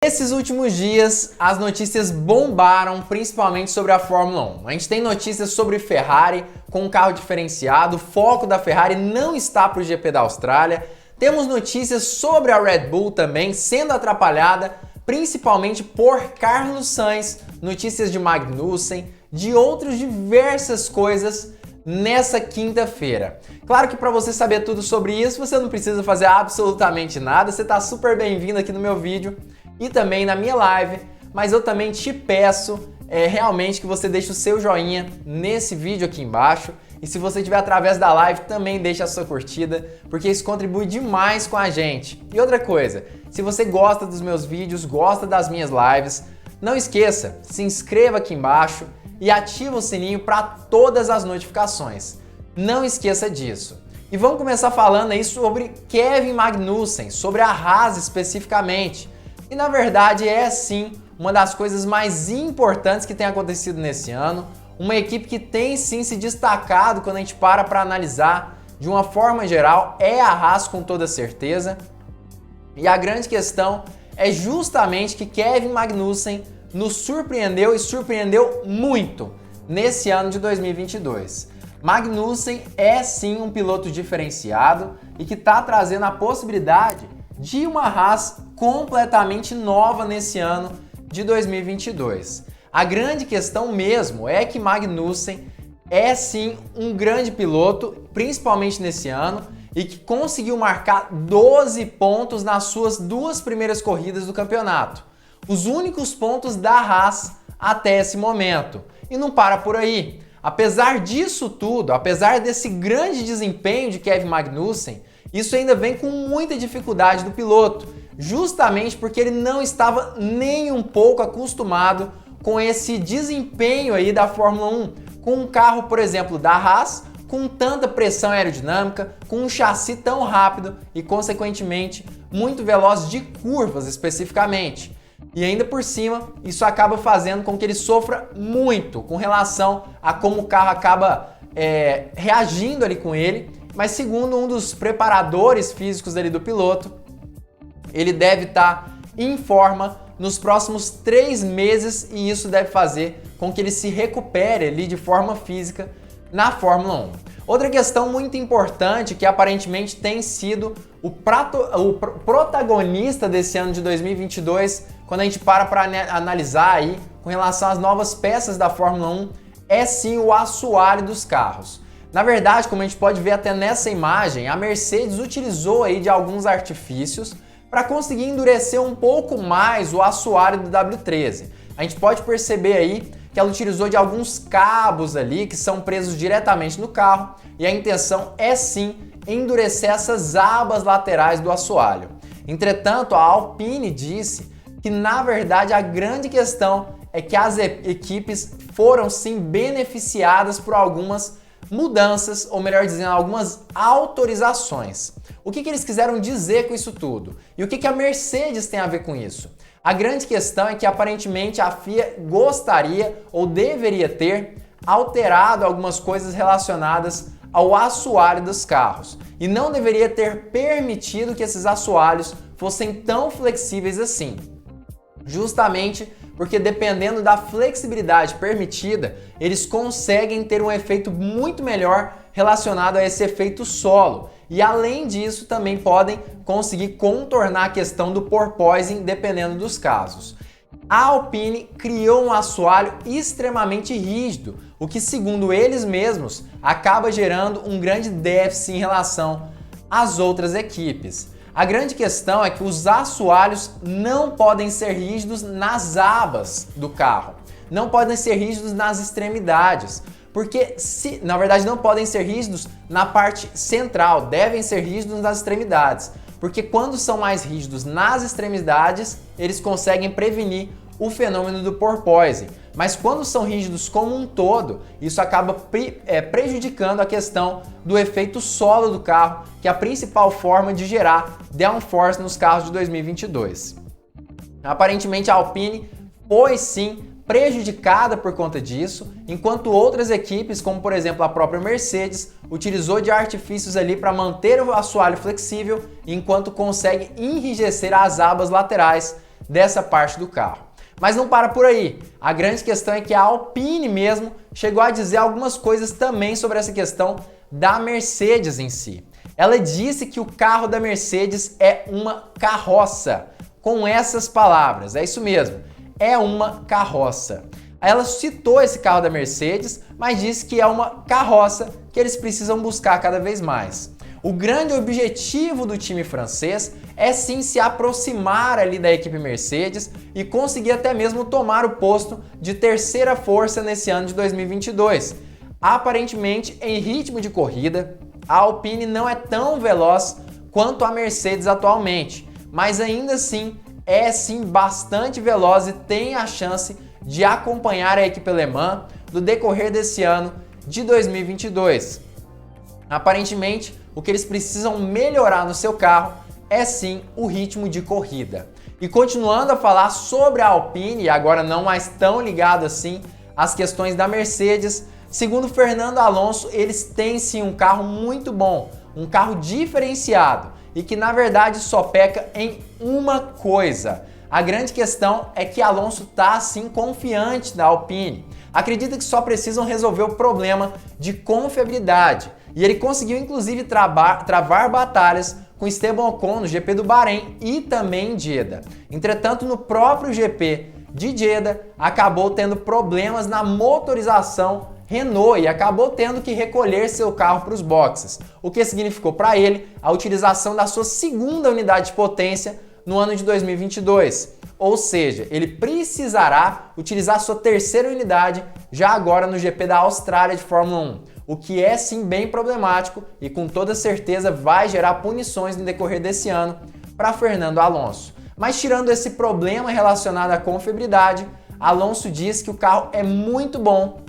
Esses últimos dias, as notícias bombaram, principalmente sobre a Fórmula 1. A gente tem notícias sobre Ferrari com um carro diferenciado, o foco da Ferrari não está para o GP da Austrália. Temos notícias sobre a Red Bull também sendo atrapalhada, principalmente por Carlos Sainz, notícias de Magnussen, de outras diversas coisas nessa quinta-feira. Claro que para você saber tudo sobre isso, você não precisa fazer absolutamente nada, você está super bem-vindo aqui no meu vídeo e também na minha live, mas eu também te peço realmente que você deixe o seu joinha nesse vídeo aqui embaixo, e se você estiver através da live, também deixe a sua curtida, porque isso contribui demais com a gente. E outra coisa, se você gosta dos meus vídeos, gosta das minhas lives, não esqueça, se inscreva aqui embaixo e ativa o sininho para todas as notificações. Não esqueça disso. E vamos começar falando aí sobre Kevin Magnussen, sobre a Haas especificamente. E na verdade é sim uma das coisas mais importantes que tem acontecido nesse ano, uma equipe que tem sim se destacado quando a gente para analisar de uma forma geral, é a Haas com toda certeza. E a grande questão é justamente que Kevin Magnussen nos surpreendeu e surpreendeu muito nesse ano de 2022. Magnussen é sim um piloto diferenciado e que está trazendo a possibilidade de uma Haas completamente nova nesse ano de 2022. A grande questão mesmo é que Magnussen é sim um grande piloto, principalmente nesse ano, e que conseguiu marcar 12 pontos nas suas duas primeiras corridas do campeonato. Os únicos pontos da Haas até esse momento. E não para por aí. Apesar disso tudo, apesar desse grande desempenho de Kevin Magnussen, isso ainda vem com muita dificuldade do piloto, justamente porque ele não estava nem um pouco acostumado com esse desempenho aí da Fórmula 1, com um carro, por exemplo, da Haas, com tanta pressão aerodinâmica, com um chassi tão rápido e, consequentemente, muito veloz de curvas especificamente. E ainda por cima, isso acaba fazendo com que ele sofra muito com relação a como o carro acaba reagindo ali com ele. Mas segundo um dos preparadores físicos ali do piloto, ele deve estar em forma nos próximos 3 meses e isso deve fazer com que ele se recupere ali de forma física na Fórmula 1. Outra questão muito importante que aparentemente tem sido o protagonista desse ano de 2022, quando a gente para analisar aí com relação às novas peças da Fórmula 1, é sim o assoalho dos carros. Na verdade, como a gente pode ver até nessa imagem, a Mercedes utilizou aí de alguns artifícios para conseguir endurecer um pouco mais o assoalho do W13. A gente pode perceber aí que ela utilizou de alguns cabos ali que são presos diretamente no carro e a intenção é sim endurecer essas abas laterais do assoalho. Entretanto, a Alpine disse que na verdade a grande questão é que as equipes foram sim beneficiadas por algumas mudanças, ou melhor dizendo, algumas autorizações. O que eles quiseram dizer com isso tudo? E o que a Mercedes tem a ver com isso? A grande questão é que aparentemente a FIA gostaria ou deveria ter alterado algumas coisas relacionadas ao assoalho dos carros e não deveria ter permitido que esses assoalhos fossem tão flexíveis assim. Justamente porque dependendo da flexibilidade permitida, eles conseguem ter um efeito muito melhor relacionado a esse efeito solo. E além disso, também podem conseguir contornar a questão do porpoising dependendo dos casos. A Alpine criou um assoalho extremamente rígido, o que, segundo eles mesmos, acaba gerando um grande déficit em relação às outras equipes. A grande questão é que os assoalhos não podem ser rígidos nas abas do carro, não podem ser rígidos nas extremidades, porque na verdade não podem ser rígidos na parte central, devem ser rígidos nas extremidades, porque quando são mais rígidos nas extremidades, eles conseguem prevenir o fenômeno do porpoising, mas quando são rígidos como um todo, isso acaba prejudicando a questão do efeito solo do carro, que é a principal forma de gerar downforce nos carros de 2022. Aparentemente a Alpine foi sim prejudicada por conta disso, enquanto outras equipes, como por exemplo a própria Mercedes, utilizou de artifícios ali para manter o assoalho flexível, enquanto consegue enrijecer as abas laterais, dessa parte do carro. Mas não para por aí. A grande questão é que a Alpine mesmo chegou a dizer algumas coisas também sobre essa questão da Mercedes em si. Ela disse que o carro da Mercedes é uma carroça. Com essas palavras, é isso mesmo, é uma carroça. Ela citou esse carro da Mercedes, mas disse que é uma carroça que eles precisam buscar cada vez mais. O grande objetivo do time francês é sim se aproximar ali da equipe Mercedes e conseguir até mesmo tomar o posto de terceira força nesse ano de 2022. Aparentemente, em ritmo de corrida, a Alpine não é tão veloz quanto a Mercedes atualmente, mas ainda assim é sim bastante veloz e tem a chance de acompanhar a equipe alemã no decorrer desse ano de 2022. Aparentemente, o que eles precisam melhorar no seu carro é sim o ritmo de corrida. E continuando a falar sobre a Alpine, agora não mais tão ligado assim às questões da Mercedes, segundo Fernando Alonso, eles têm sim um carro muito bom, um carro diferenciado e que na verdade só peca em uma coisa. A grande questão é que Alonso está assim confiante na Alpine. Acredita que só precisam resolver o problema de confiabilidade. E ele conseguiu inclusive travar batalhas com Esteban Ocon no GP do Bahrein e também em Jeddah. Entretanto, no próprio GP de Jeddah, acabou tendo problemas na motorização Renault e acabou tendo que recolher seu carro para os boxes, o que significou para ele a utilização da sua segunda unidade de potência no ano de 2022. Ou seja, ele precisará utilizar sua terceira unidade já agora no GP da Austrália de Fórmula 1, o que é sim bem problemático e com toda certeza vai gerar punições no decorrer desse ano para Fernando Alonso. Mas tirando esse problema relacionado à confiabilidade, Alonso diz que o carro é muito bom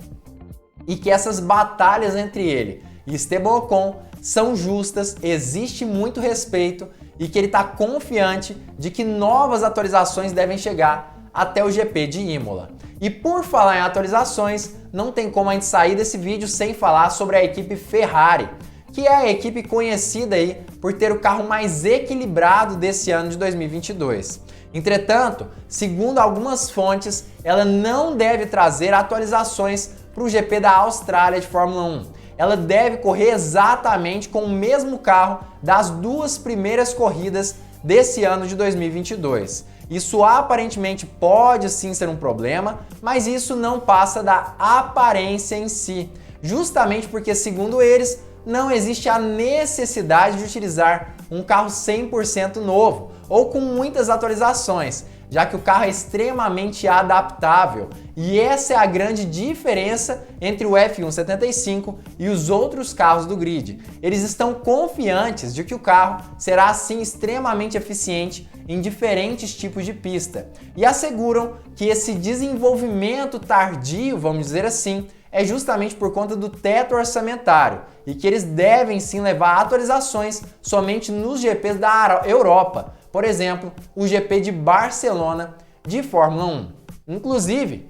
e que essas batalhas entre ele e Esteban Ocon são justas, existe muito respeito e que ele está confiante de que novas atualizações devem chegar até o GP de Imola. E por falar em atualizações, não tem como a gente sair desse vídeo sem falar sobre a equipe Ferrari, que é a equipe conhecida aí por ter o carro mais equilibrado desse ano de 2022. Entretanto, segundo algumas fontes, ela não deve trazer atualizações para o GP da Austrália de Fórmula 1. Ela deve correr exatamente com o mesmo carro das duas primeiras corridas desse ano de 2022. Isso aparentemente pode sim ser um problema, mas isso não passa da aparência em si, justamente porque, segundo eles, não existe a necessidade de utilizar um carro 100% novo ou com muitas atualizações, já que o carro é extremamente adaptável. E essa é a grande diferença entre o F175 e os outros carros do grid. Eles estão confiantes de que o carro será assim extremamente eficiente em diferentes tipos de pista e asseguram que esse desenvolvimento tardio, vamos dizer assim, é justamente por conta do teto orçamentário e que eles devem sim levar atualizações somente nos GPs da Europa, por exemplo, o GP de Barcelona de Fórmula 1. Inclusive,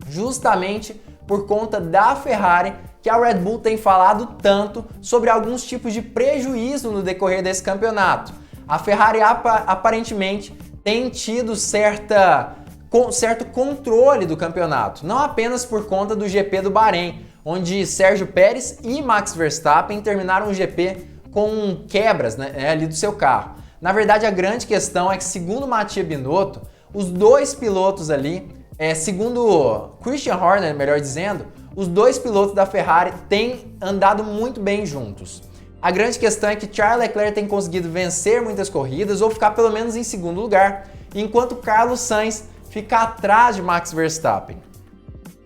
justamente por conta da Ferrari que a Red Bull tem falado tanto sobre alguns tipos de prejuízo no decorrer desse campeonato. A Ferrari aparentemente tem tido certo controle do campeonato, não apenas por conta do GP do Bahrein, onde Sérgio Pérez e Max Verstappen terminaram o GP com quebras, ali do seu carro. Na verdade, a grande questão é que, segundo Mattia Binotto, os dois pilotos ali, segundo Christian Horner, melhor dizendo, os dois pilotos da Ferrari têm andado muito bem juntos. A grande questão é que Charles Leclerc tem conseguido vencer muitas corridas ou ficar pelo menos em segundo lugar, enquanto Carlos Sainz fica atrás de Max Verstappen.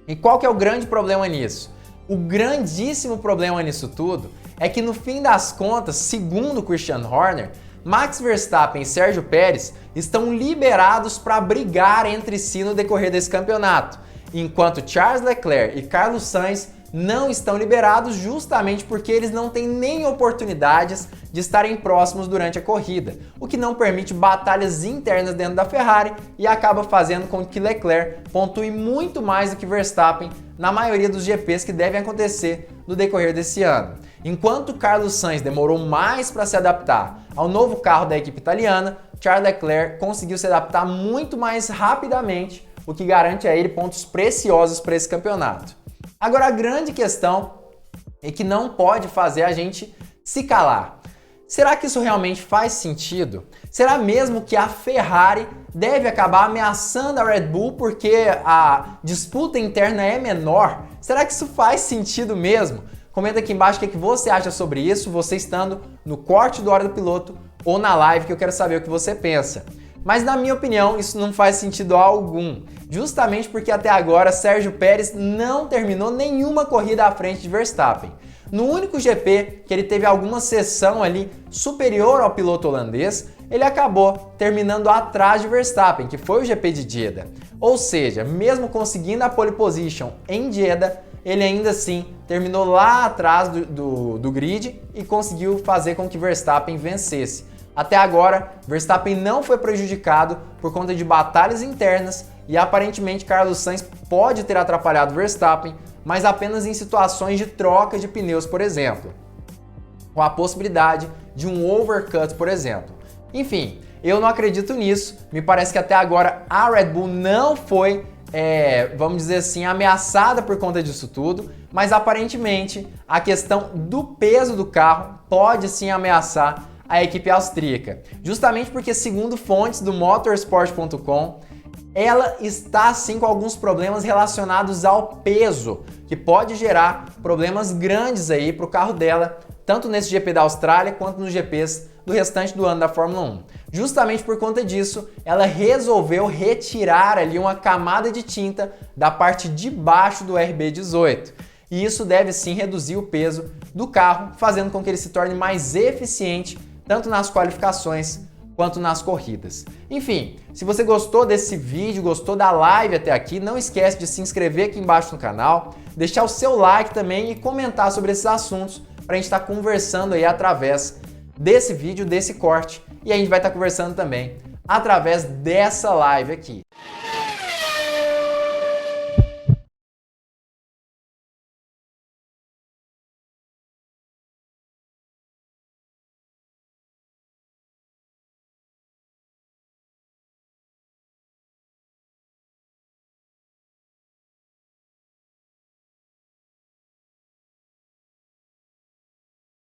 E qual que é o grande problema nisso? O grandíssimo problema nisso tudo é que, no fim das contas, segundo Christian Horner, Max Verstappen e Sérgio Pérez estão liberados para brigar entre si no decorrer desse campeonato, enquanto Charles Leclerc e Carlos Sainz não estão liberados justamente porque eles não têm nem oportunidades de estarem próximos durante a corrida, o que não permite batalhas internas dentro da Ferrari e acaba fazendo com que Leclerc pontue muito mais do que Verstappen na maioria dos GPs que devem acontecer no decorrer desse ano. Enquanto Carlos Sainz demorou mais para se adaptar ao novo carro da equipe italiana, Charles Leclerc conseguiu se adaptar muito mais rapidamente, o que garante a ele pontos preciosos para esse campeonato. Agora, a grande questão é que não pode fazer a gente se calar. Será que isso realmente faz sentido? Será mesmo que a Ferrari deve acabar ameaçando a Red Bull porque a disputa interna é menor? Será que isso faz sentido mesmo? Comenta aqui embaixo o que você acha sobre isso, você estando no corte do Hora do Piloto ou na live, que eu quero saber o que você pensa. Mas na minha opinião, isso não faz sentido algum, justamente porque até agora Sérgio Pérez não terminou nenhuma corrida à frente de Verstappen. No único GP que ele teve alguma sessão ali superior ao piloto holandês, ele acabou terminando atrás de Verstappen, que foi o GP de Jeddah. Ou seja, mesmo conseguindo a pole position em Jeddah, ele ainda assim terminou lá atrás do grid e conseguiu fazer com que Verstappen vencesse. Até agora, Verstappen não foi prejudicado por conta de batalhas internas e aparentemente Carlos Sainz pode ter atrapalhado Verstappen, mas apenas em situações de troca de pneus, por exemplo, com a possibilidade de um overcut, por exemplo. Enfim, eu não acredito nisso, me parece que até agora a Red Bull não foi, vamos dizer assim, ameaçada por conta disso tudo, mas aparentemente a questão do peso do carro pode sim ameaçar a equipe austríaca, justamente porque, segundo fontes do motorsport.com, ela está sim com alguns problemas relacionados ao peso, que pode gerar problemas grandes aí para o carro dela, tanto nesse GP da Austrália quanto nos GPs do restante do ano da Fórmula 1. Justamente por conta disso, ela resolveu retirar ali uma camada de tinta da parte de baixo do RB18. E isso deve sim reduzir o peso do carro, fazendo com que ele se torne mais eficiente tanto nas qualificações quanto nas corridas. Enfim, se você gostou desse vídeo, gostou da live até aqui, não esquece de se inscrever aqui embaixo no canal, deixar o seu like também e comentar sobre esses assuntos para a gente estar conversando aí através desse vídeo, desse corte, e a gente vai estar conversando também através dessa live aqui.